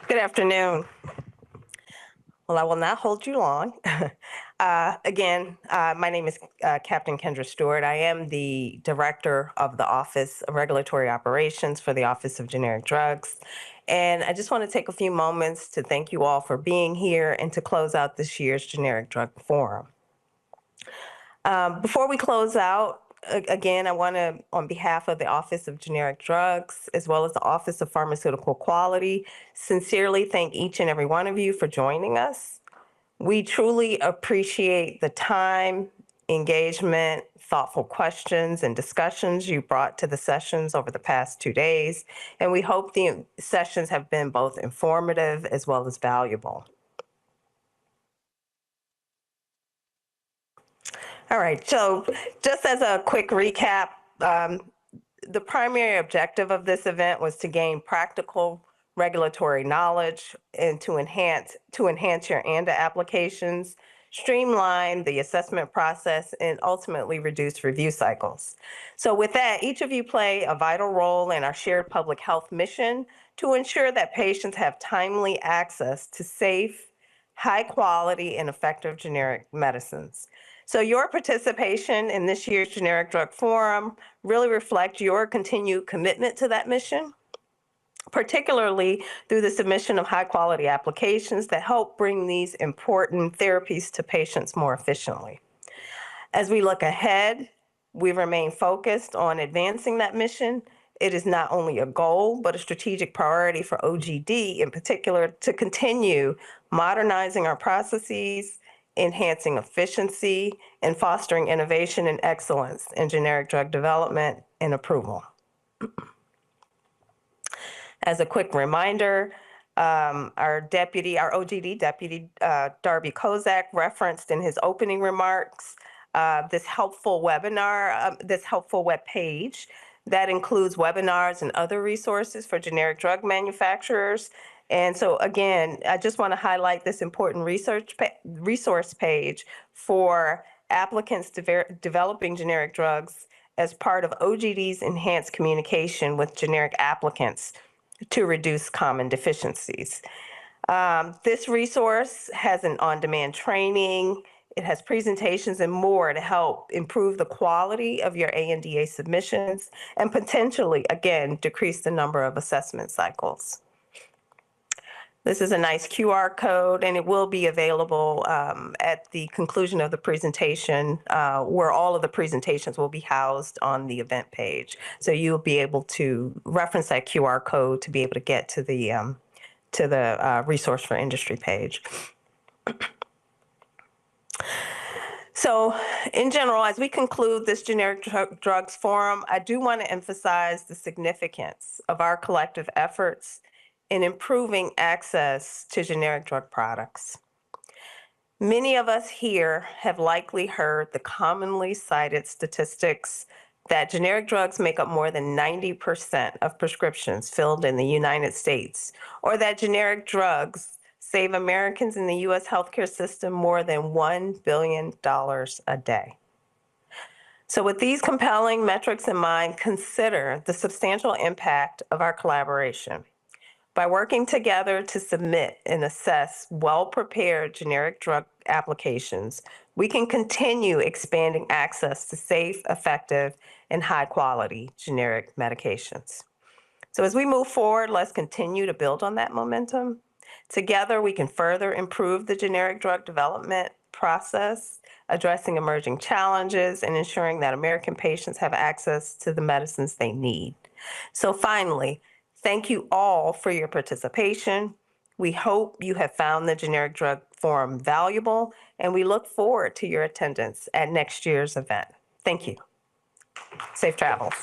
Good afternoon. Well, I will not hold you long. Again, my name is Captain Kendra Stewart. I am the Director of the Office of Regulatory Operations for the Office of Generic Drugs. And I just want to take a few moments to thank you all for being here and to close out this year's Generic Drug Forum. Before we close out, again, I want to, on behalf of the Office of Generic Drugs, as well as the Office of Pharmaceutical Quality, sincerely thank each and every one of you for joining us. We truly appreciate the time, engagement, thoughtful questions, and discussions you brought to the sessions over the past 2 days, and we hope the sessions have been both informative as well as valuable. All right, so just as a quick recap, the primary objective of this event was to gain practical regulatory knowledge and to enhance your ANDA applications, streamline the assessment process, and ultimately reduce review cycles. So with that, each of you play a vital role in our shared public health mission to ensure that patients have timely access to safe, high quality, and effective generic medicines. So your participation in this year's Generic Drug Forum really reflects your continued commitment to that mission, particularly through the submission of high quality applications that help bring these important therapies to patients more efficiently. As we look ahead, we remain focused on advancing that mission. It is not only a goal, but a strategic priority for OGD in particular to continue modernizing our processes, enhancing efficiency, and fostering innovation and excellence in generic drug development and approval. As a quick reminder, our OGD deputy, Darby Kozak, referenced in his opening remarks this helpful webinar, this helpful web page that includes webinars and other resources for generic drug manufacturers. And so again, I just want to highlight this important resource page for applicants developing generic drugs as part of OGD's enhanced communication with generic applicants to reduce common deficiencies. This resource has an on-demand training, it has presentations and more to help improve the quality of your ANDA submissions and potentially, again, decrease the number of assessment cycles. This is a nice QR code, and it will be available at the conclusion of the presentation, where all of the presentations will be housed on the event page. So you'll be able to reference that QR code to be able to get to the resource for industry page. So in general, as we conclude this Generic Drugs Forum, I do want to emphasize the significance of our collective efforts in improving access to generic drug products. Many of us here have likely heard the commonly cited statistics that generic drugs make up more than 90% of prescriptions filled in the United States, or that generic drugs save Americans in the U.S. healthcare system more than $1 billion a day. So with these compelling metrics in mind, consider the substantial impact of our collaboration. By working together to submit and assess well-prepared generic drug applications, we can continue expanding access to safe, effective, and high-quality generic medications. So as we move forward, let's continue to build on that momentum. Together, we can further improve the generic drug development process, addressing emerging challenges and ensuring that American patients have access to the medicines they need. So finally, thank you all for your participation. We hope you have found the Generic Drug Forum valuable, and we look forward to your attendance at next year's event. Thank you. Safe travels.